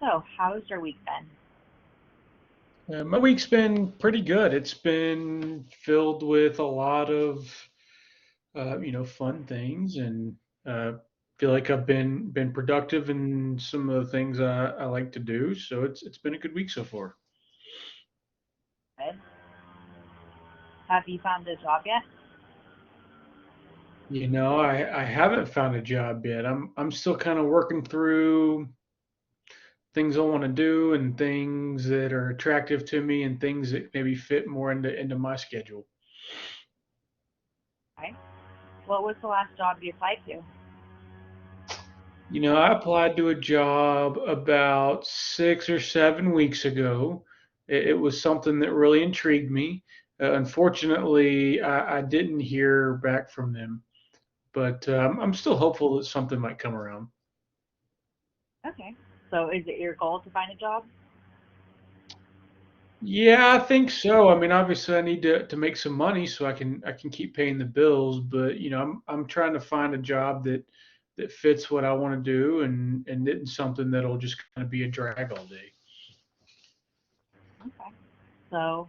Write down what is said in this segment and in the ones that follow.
So, how's your week been? My week's been pretty good. It's been filled with a lot of fun things, and feel like I've been productive in some of the things I like to do. So it's been a good week so far. Good. Have you found a job yet? I haven't found a job yet. I'm still kind of working through things I want to do and things that are attractive to me and things that maybe fit more into my schedule. Okay. What was the last job you applied to? I applied to a job about 6 or 7 weeks ago. It was something that really intrigued me. Unfortunately, I didn't hear back from them, but I'm still hopeful that something might come around. Okay. So, is it your goal to find a job? Yeah, I think so. I mean, obviously, I need to make some money so I can keep paying the bills. But I'm trying to find a job that fits what I want to do and isn't something that'll just kind of be a drag all day. Okay. So,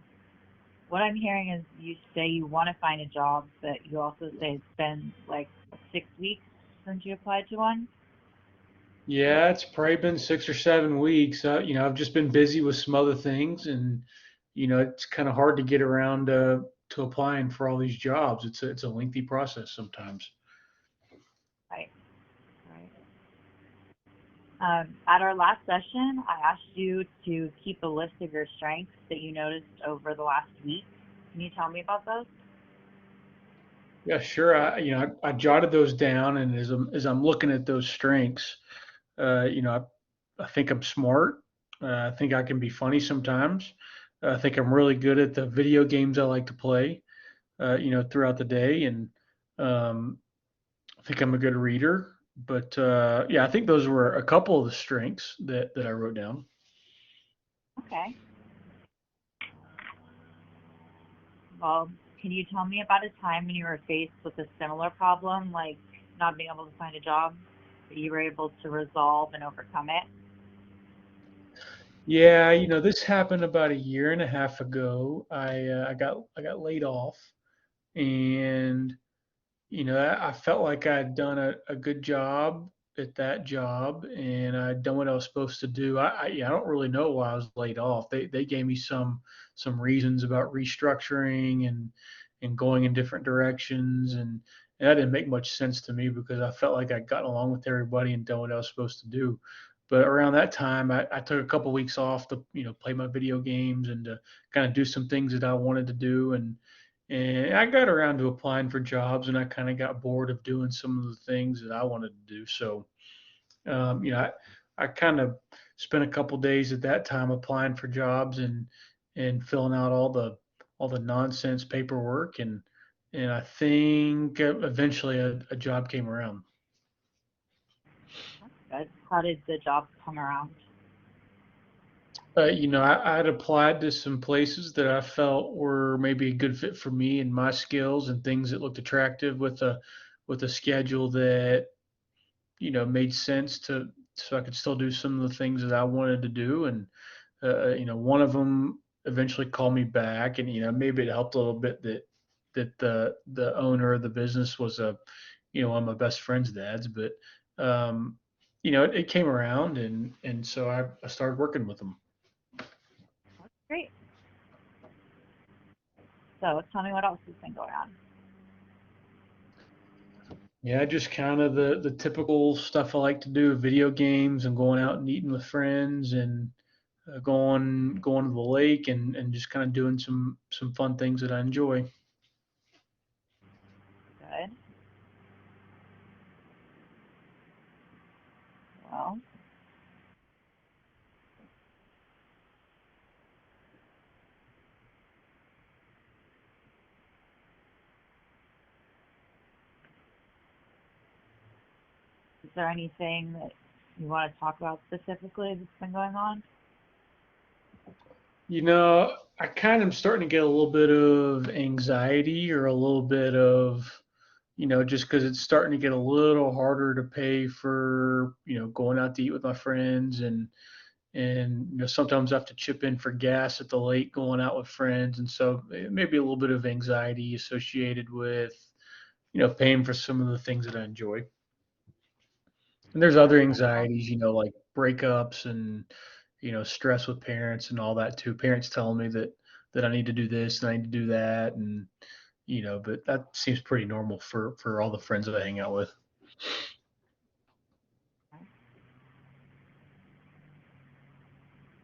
what I'm hearing is you say you want to find a job, but you also say it's been like 6 weeks since you applied to one. Yeah, it's probably been 6 or 7 weeks. I've just been busy with some other things, and it's kind of hard to get around to applying for all these jobs. It's a lengthy process sometimes. Right. Right. At our last session, I asked you to keep a list of your strengths that you noticed over the last week. Can you tell me about those? Yeah, sure. I jotted those down, and as I'm looking at those strengths, I think I'm smart. I think I can be funny sometimes. I think I'm really good at the video games I like to play. Throughout the day, and um, I think I'm a good reader, but yeah, I think those were a couple of the strengths that I wrote down. Okay. Well, can you tell me about a time when you were faced with a similar problem, like not being able to find a job, but you were able to resolve and overcome it? Yeah, this happened about a year and a half ago. I got laid off, and I felt like I had done a good job at that job, and I'd done what I was supposed to do. Yeah, I don't really know why I was laid off. They gave me some reasons about restructuring and going in different directions, and that didn't make much sense to me because I felt like I'd gotten along with everybody and done what I was supposed to do. But around that time, I took a couple weeks off to play my video games and to kind of do some things that I wanted to do, and I got around to applying for jobs, and I kind of got bored of doing some of the things that I wanted to do. So, I kind of spent a couple days at that time applying for jobs and filling out all the nonsense paperwork, and I think eventually a job came around. Good. How did the job come around? I'd applied to some places that I felt were maybe a good fit for me and my skills and things that looked attractive with a schedule that made sense to so I could still do some of the things that I wanted to do. And one of them eventually called me back, and maybe it helped a little bit that the owner of the business was one of my best friend's dads. But it came around, and so I started working with them. Great. So tell me what else has been going on. Yeah, just kind of the typical stuff I like to do: video games and going out and eating with friends and going to the lake and just kind of doing some fun things that I enjoy. Good. Well, is there anything that you want to talk about specifically that's been going on? I kind of am starting to get a little bit of anxiety or a little bit of, just because it's starting to get a little harder to pay for, going out to eat with my friends and sometimes I have to chip in for gas at the lake going out with friends, and so maybe a little bit of anxiety associated with paying for some of the things that I enjoy. And there's That's other understandable. anxieties, like breakups and stress with parents and all that too. Parents telling me that I need to do this and I need to do that, and but that seems pretty normal for all the friends that I hang out with.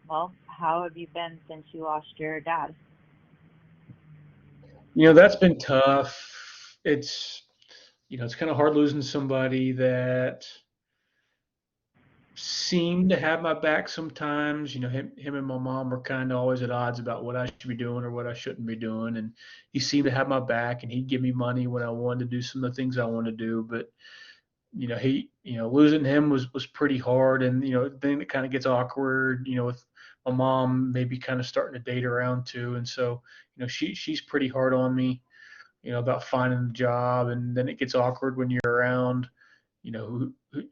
Well, how have you been since you lost your dad? That's been tough. It's kind of hard losing somebody that seemed to have my back sometimes. Him and my mom were kind of always at odds about what I should be doing or what I shouldn't be doing. And he seemed to have my back and he'd give me money when I wanted to do some of the things I wanted to do. But, losing him was pretty hard. And, then it kind of gets awkward, with my mom maybe kind of starting to date around too. And so, she's pretty hard on me, about finding a job. And then it gets awkward when you're around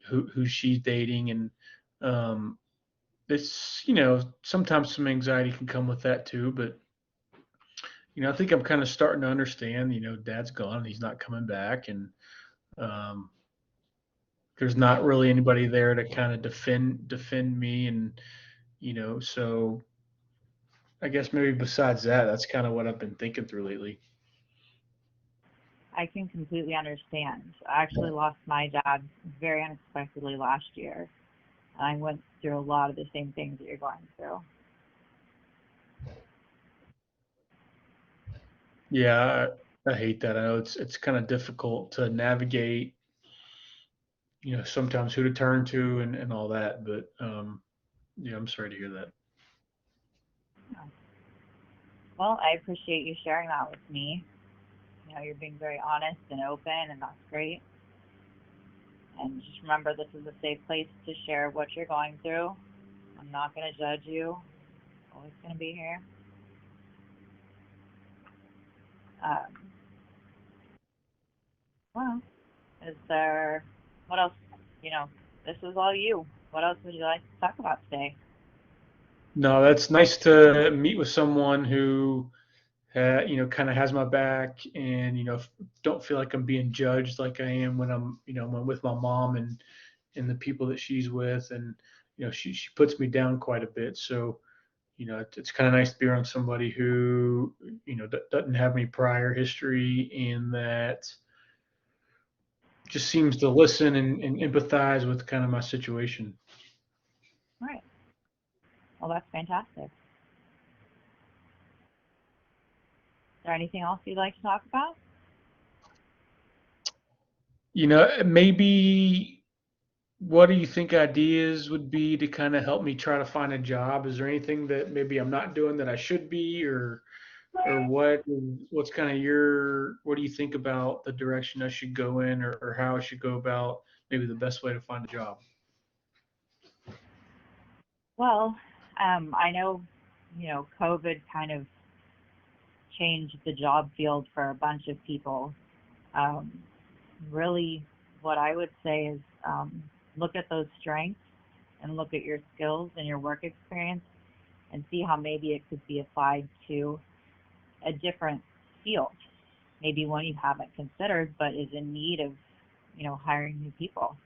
who she's dating, and um it's sometimes some anxiety can come with that too. But I think I'm kind of starting to understand, dad's gone and he's not coming back, and um there's not really anybody there to kind of defend me, and so I guess maybe besides that, that's kind of what I've been thinking through lately. I can completely understand. I actually lost my dad very unexpectedly last year. I went through a lot of the same things that you're going through. Yeah, I hate that. I know it's kind of difficult to navigate, sometimes who to turn to and all that. But yeah, I'm sorry to hear that. Well, I appreciate you sharing that with me. You're being very honest and open, and that's great. And just remember, this is a safe place to share what you're going through. I'm not going to judge you. Always going to be here. Um, well, is there, what else? You know, this is all you. What else would you like to talk about today? No, that's nice to meet with someone who, kind of has my back, and don't feel like I'm being judged like I am when when I'm with my mom and the people that she's with, and she puts me down quite a bit. So it's kind of nice to be around somebody who doesn't have any prior history, and that just seems to listen and empathize with kind of my situation. All right. Well, that's fantastic. Is there anything else you'd like to talk about? Maybe what do you think ideas would be to kind of help me try to find a job? Is there anything that maybe I'm not doing that I should be, or what's kind of what do you think about the direction I should go in, or how I should go about maybe the best way to find a job? Well, I know, COVID kind of changed the job field for a bunch of people. Um, Really, what I would say is look at those strengths and look at your skills and your work experience and see how maybe it could be applied to a different field, maybe one you haven't considered but is in need of, hiring new people.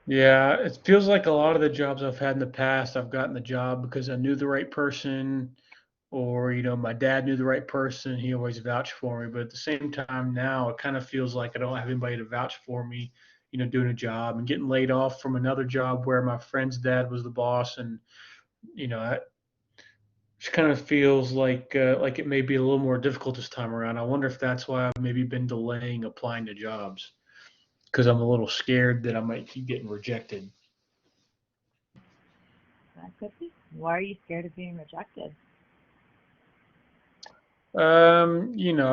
Yeah, it feels like a lot of the jobs I've had in the past, I've gotten the job because I knew the right person, or my dad knew the right person. He always vouched for me. But at the same time, now it kind of feels like I don't have anybody to vouch for me, doing a job and getting laid off from another job where my friend's dad was the boss, and it just kind of feels like it may be a little more difficult this time around. I wonder if that's why I've maybe been delaying applying to jobs, because I'm a little scared that I might keep getting rejected. That could be. Why are you scared of being rejected?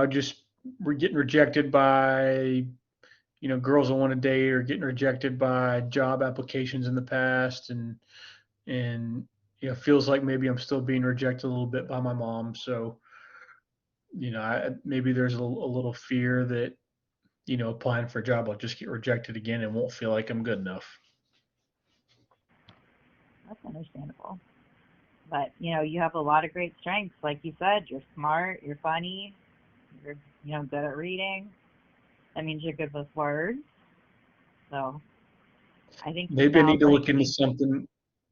Just we're getting rejected by, girls I want to date, or getting rejected by job applications in the past, and feels like maybe I'm still being rejected a little bit by my mom. So, maybe there's a little fear that, applying for a job, I'll just get rejected again and won't feel like I'm good enough. That's understandable. But you have a lot of great strengths. Like you said, you're smart, you're funny, you're good at reading. That means you're good with words. So I think you Maybe I need sound to like look into something.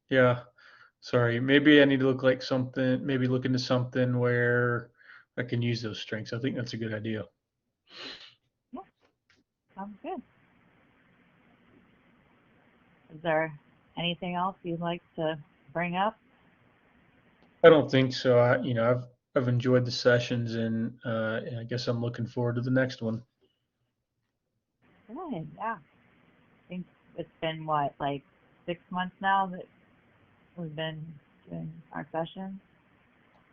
Yeah, sorry. Maybe I need to look into something where I can use those strengths. I think that's a good idea. yeah, sounds good. Is there anything else you'd like to bring up? I don't think so. I've enjoyed the sessions, and I guess I'm looking forward to the next one. Good. Yeah. I think it's been what, like 6 months now that we've been doing our session.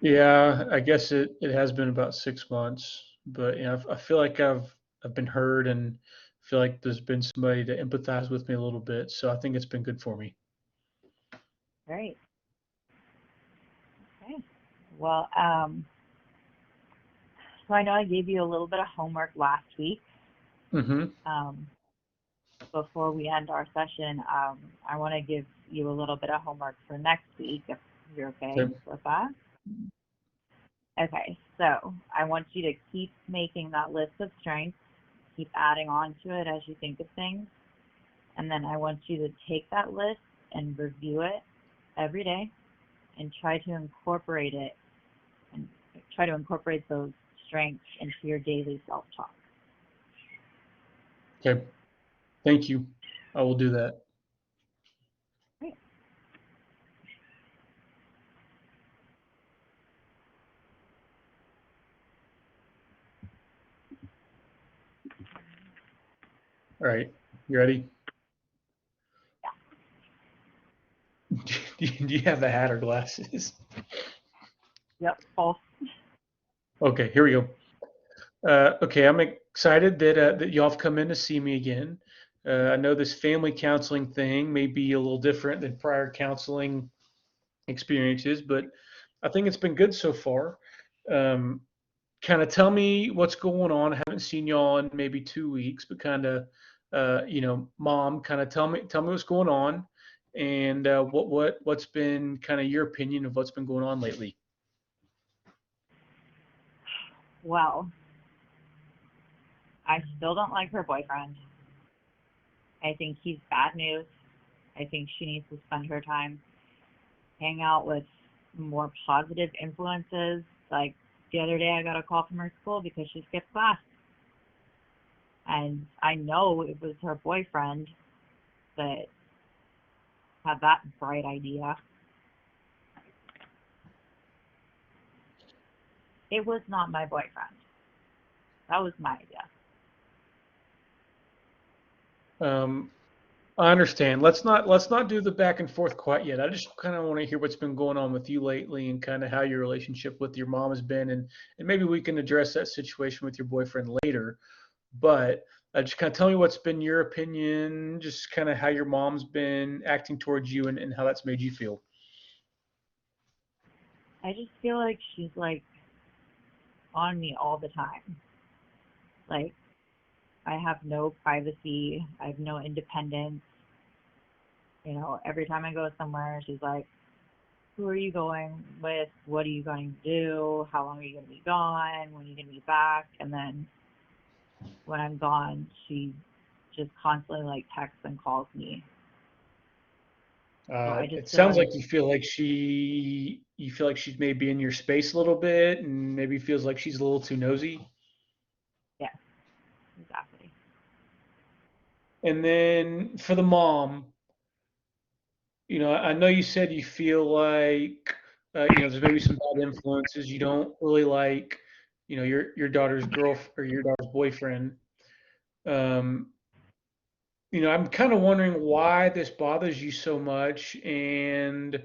Yeah, I guess it has been about 6 months, but I feel like I've been heard and feel like there's been somebody to empathize with me a little bit. So I think it's been good for me. Great. Okay. Well, so I know I gave you a little bit of homework last week. Mm-hmm. Um, before we end our session, I want to give you a little bit of homework for next week, if you're okay Okay. with that. Okay, so I want you to keep making that list of strengths, keep adding on to it as you think of things, and then I want you to take that list and review it every day and try to incorporate those strengths into your daily self-talk. Okay. Thank you. I will do that. Great. All right. You ready? Do you have a hat or glasses? Yep, both. Okay, here we go. Okay, I'm excited that y'all have come in to see me again. I know this family counseling thing may be a little different than prior counseling experiences, but I think it's been good so far. Um, kind of tell me what's going on. I haven't seen y'all in maybe 2 weeks, but Mom, kind of tell me what's going on, and what's been kind of your opinion of what's been going on lately. Well, I still don't like her boyfriend. I think he's bad news. I think she needs to spend her time hang out with more positive influences. Like the other day, I got a call from her school because she skipped class. And I know it was her boyfriend that had that bright idea. It was not my boyfriend. That was my idea. Um, I understand. Let's not do the back and forth quite yet. I just kind of want to hear what's been going on with you lately and kind of how your relationship with your mom has been, and maybe we can address that situation with your boyfriend later. But just kind of tell me what's been your opinion, just kind of how your mom's been acting towards you and how that's made you feel. I just feel like she's like on me all the time. Like I have no privacy. I have no independence. Every time I go somewhere, she's like, who are you going with? What are you going to do? How long are you going to be gone? When are you going to be back? And then when I'm gone, she just constantly like texts and calls me. So I just It feel sounds like, like you feel like she's maybe in your space a little bit and maybe feels like she's a little too nosy. yes, exactly. And then for the mom, I know you said you feel like, there's maybe some bad influences. You don't really like, your daughter's girl or your daughter's boyfriend. Um, I'm kind of wondering why this bothers you so much and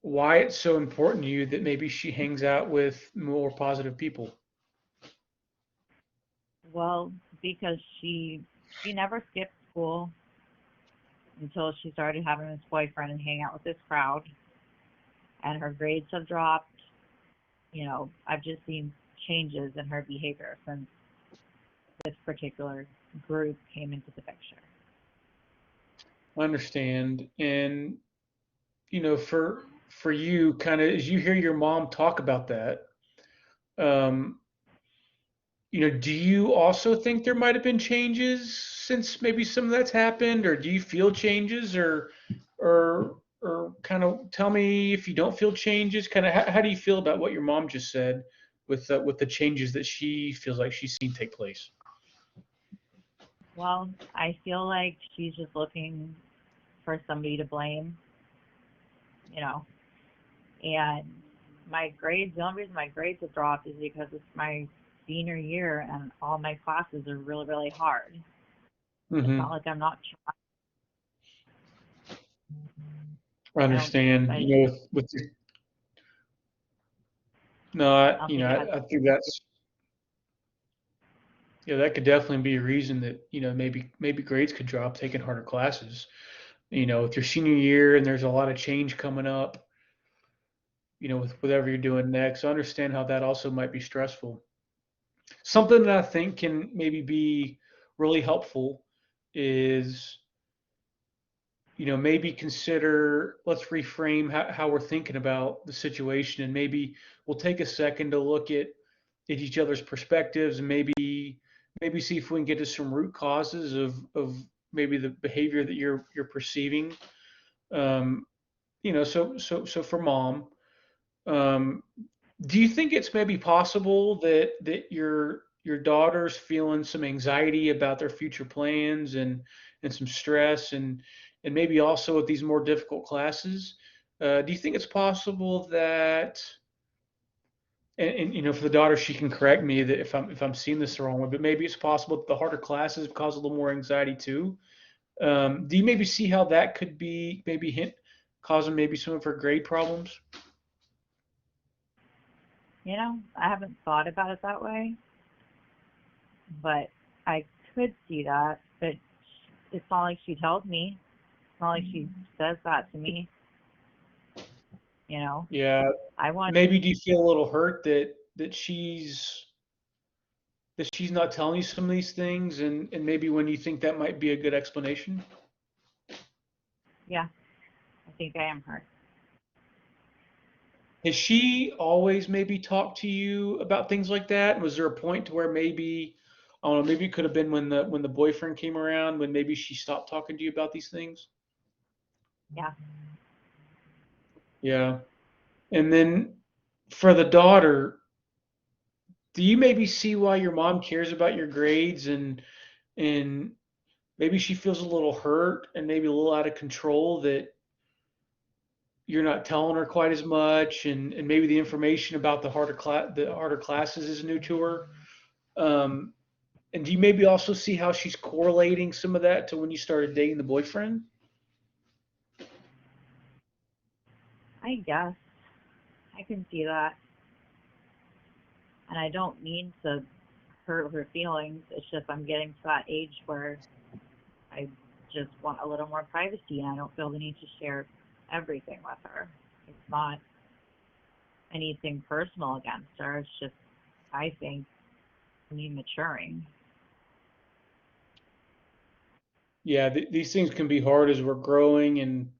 why it's so important to you that maybe she hangs out with more positive people. Well, because she never skipped school until she started having this boyfriend and hang out with this crowd, and her grades have dropped. I've just seen changes in her behavior since this particular group came into the picture. I understand. And for you, kind of as you hear your mom talk about that, um, do you also think there might have been changes since maybe some of that's happened, or do you feel changes, or kind of tell me if you don't feel changes, kind of how do you feel about what your mom just said with the changes that she feels like she's seen take place? Well, I feel like she's just looking for somebody to blame, you know. And my grades, the only reason my grades have dropped is because it's my senior year and all my classes are really, really hard. It's not Hmm. like I'm not I I don't, understand. I, With your, no, I don't think it has, I think that's yeah, that could definitely be a reason that maybe grades could drop taking harder classes. With your senior year and there's a lot of change coming up, with whatever you're doing next. I understand how that also might be stressful. Something that I think can maybe be really helpful is, maybe consider, let's reframe how we're thinking about the situation, and maybe we'll take a second to look at each other's perspectives, and maybe see if we can get to some root causes of maybe the behavior that you're perceiving. Um, so for mom, um, do you think it's maybe possible that your daughter's feeling some anxiety about their future plans and some stress and maybe also with these more difficult classes? Do you think it's possible that and for the daughter, she can correct me that if I'm seeing this the wrong way, but maybe it's possible that the harder classes cause a little more anxiety too. Do you maybe see how that could be maybe hint causing maybe some of her grade problems? I haven't thought about it that way, but I could see that. But it's not like she tells me. It's not like she says that to me. You know, Yeah, I want, maybe do you feel a little hurt that she's not telling you some of these things, and maybe when you think that might be a good explanation? yeah, I think I am hurt. Has she always maybe talked to you about things like that? Was there a point to where maybe, I don't know, maybe it could have been when the boyfriend came around, when maybe she stopped talking to you about these things? Yeah. Yeah. And then for the daughter, do you maybe see why your mom cares about your grades and maybe she feels a little hurt and maybe a little out of control that you're not telling her quite as much, and maybe the information about the harder classes is new to her. Um, and do you maybe also see how she's correlating some of that to when you started dating the boyfriend? I guess I can see that. And I don't mean to hurt her feelings. It's just I'm getting to that age where I just want a little more privacy and I don't feel the need to share everything with her. It's not anything personal against her. It's just, I think, me maturing. Yeah, these things can be hard as we're growing and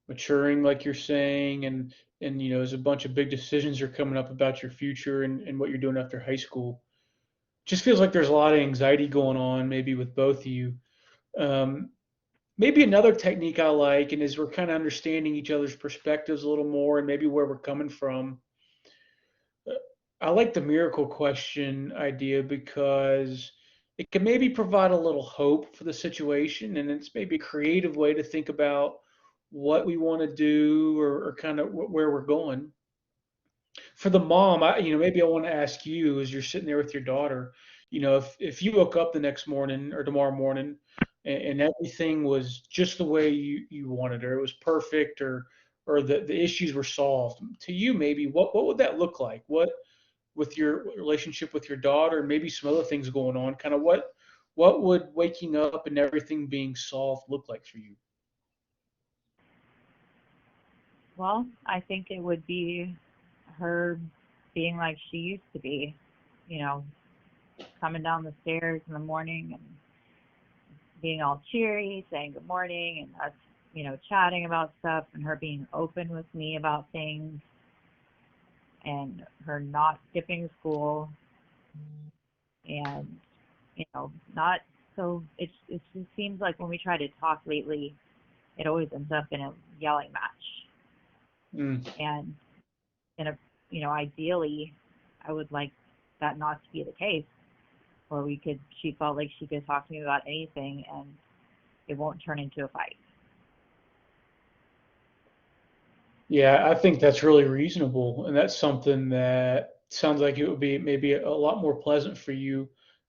maturing, like you're saying, and there's a bunch of big decisions are coming up about your future and what you're doing after high school. Just feels like there's a lot of anxiety going on, maybe with both of you. Um, Maybe another technique I like, and as we're kind of understanding each other's perspectives a little more and maybe where we're coming from, uh, I like the miracle question idea because it can maybe provide a little hope for the situation, and it's maybe a creative way to think about what we want to do or kind of where we're going. For the mom, maybe I want to ask you as you're sitting there with your daughter, if you woke up the next morning or tomorrow morning and everything was just the way you wanted, or it was perfect, or the issues were solved to you, maybe what would that look like? What with your relationship with your daughter, and maybe some other things going on, kind of what would waking up and everything being solved look like for you? Well, I think it would be her being like she used to be, you know, coming down the stairs in the morning and being all cheery, saying good morning, and us, chatting about stuff and her being open with me about things and her not skipping school and, not so it just seems like when we try to talk lately, it always ends up in a yelling match. Mm. And in a, ideally, I would like that not to be the case, where she felt like she could talk to me about anything and it won't turn into a fight. Yeah, I think that's really reasonable, and that's something that sounds like it would be maybe a lot more pleasant for you,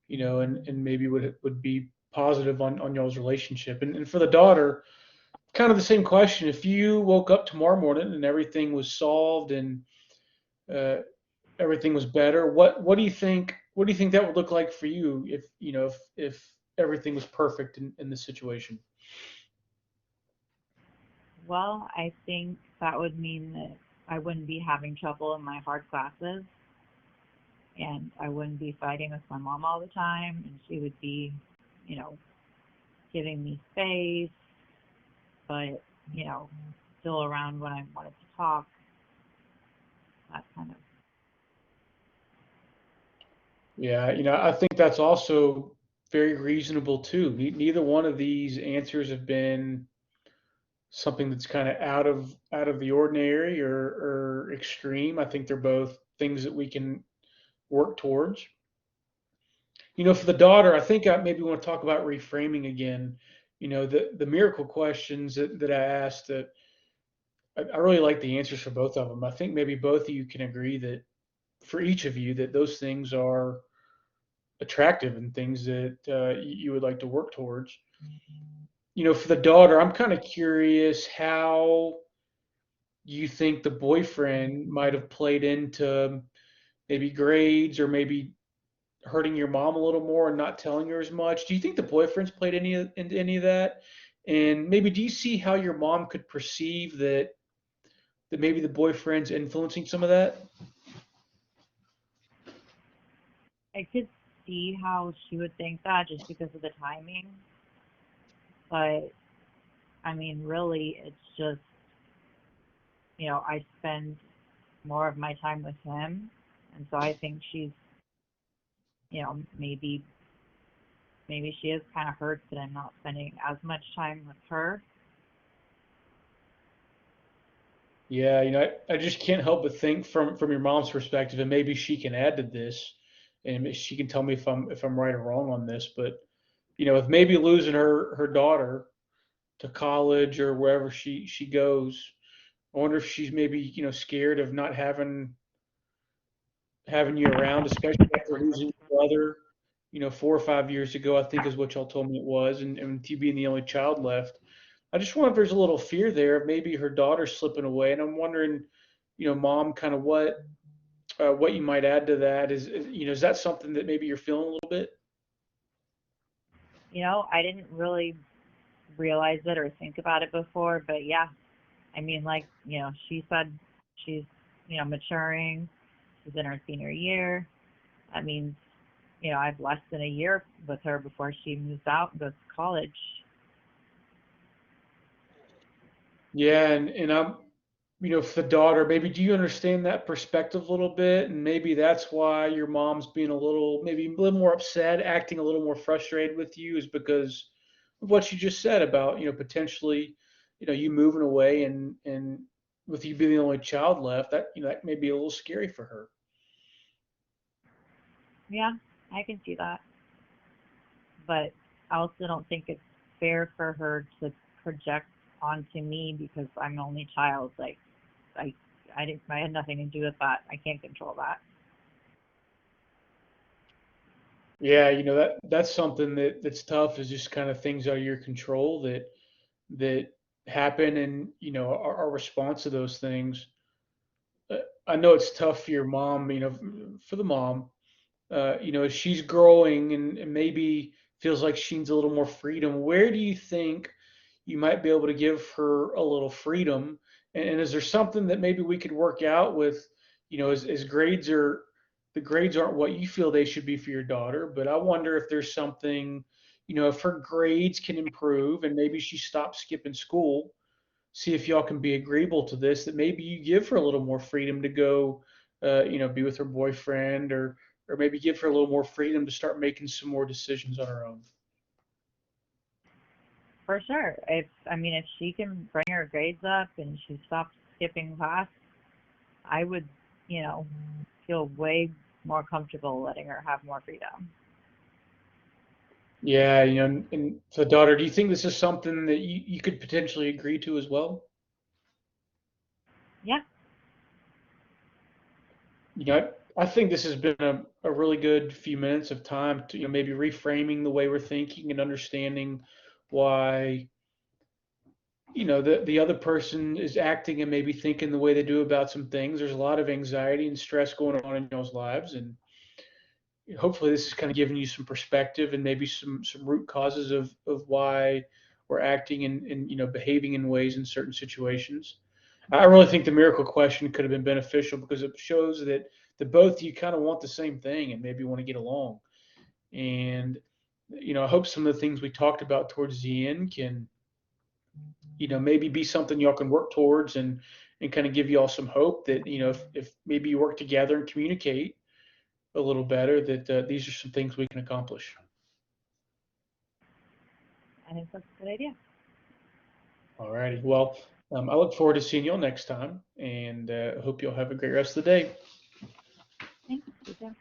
and maybe would be positive on y'all's relationship. And for the daughter, kind of the same question. If you woke up tomorrow morning and everything was solved and uh, everything was better, what do you think? What do you think that would look like for you if if everything was perfect in this situation? Well, I think that would mean that I wouldn't be having trouble in my hard classes and I wouldn't be fighting with my mom all the time and she would be, you know, giving me space, but, still around when I wanted to talk, that kind of. Yeah, I think that's also very reasonable too. Neither one of these answers have been something that's kind of out of the ordinary or extreme. I think they're both things that we can work towards. For the daughter, I think I maybe want to talk about reframing again. The miracle questions that I asked, that I really like the answers for both of them. I think maybe both of you can agree that for each of you that those things are attractive and things that you would like to work towards. For the daughter, I'm kind of curious how you think the boyfriend might have played into maybe grades or maybe hurting your mom a little more and not telling her as much. Do you think the boyfriend's played into any of that? And maybe do you see how your mom could perceive that maybe the boyfriend's influencing some of that? I could see how she would think that just because of the timing, but I mean, really, it's just, I spend more of my time with him, and so I think she's, maybe she is kind of hurt that I'm not spending as much time with her. Yeah, I just can't help but think from your mom's perspective, and maybe she can add to this, and she can tell me if I'm right or wrong on this. But with maybe losing her daughter to college or wherever she goes, I wonder if she's maybe scared of not having you around, especially after losing your brother, 4 or 5 years ago, I think is what y'all told me it was, and you being the only child left. I just wonder if there's a little fear there of maybe her daughter slipping away, and I'm wondering, mom, kind of what you might add to that is that something that maybe you're feeling a little bit? I didn't really realize it or think about it before, but yeah, I mean, like, she said she's, maturing. She's in her senior year. That means, I have less than a year with her before she moves out and goes to college. Yeah, and I'm, for the daughter, maybe do you understand that perspective a little bit? And maybe that's why your mom's being maybe a little more upset, acting a little more frustrated with you, is because of what you just said about, potentially, you moving away and with you being the only child left, that may be a little scary for her. Yeah, I can see that. But I also don't think it's fair for her to project onto me because I'm the only child. Like, I, I had nothing to do with that. I can't control that. Yeah, that's something that's tough, is just kind of things out of your control that happen, and our response to those things. I know it's tough for your mom, for the mom, as she's growing and maybe feels like she needs a little more freedom. Where do you think you might be able to give her a little freedom? And is there something that maybe we could work out with, as the grades aren't what you feel they should be for your daughter, but I wonder if there's something, if her grades can improve and maybe she stops skipping school, see if y'all can be agreeable to this, that maybe you give her a little more freedom to go, be with her boyfriend, or maybe give her a little more freedom to start making some more decisions on her own. For sure. If she can bring her grades up and she stops skipping class, I would, you know, feel way more comfortable letting her have more freedom. Yeah, and so daughter, do you think this is something that you could potentially agree to as well? Yeah. I think this has been a really good few minutes of time to, maybe reframing the way we're thinking and understanding why, the other person is acting and maybe thinking the way they do about some things. There's a lot of anxiety and stress going on in y'all's lives, and hopefully this is kind of giving you some perspective and maybe some root causes of why we're acting and behaving in ways in certain situations. I really think the miracle question could have been beneficial because it shows that both of you kind of want the same thing and maybe want to get along. And I hope some of the things we talked about towards the end can maybe be something y'all can work towards and kind of give y'all some hope that if maybe you work together and communicate a little better, that these are some things we can accomplish. I think that's a good idea. All righty. Well, I look forward to seeing y'all next time, and hope y'all have a great rest of the day. Thanks. You too.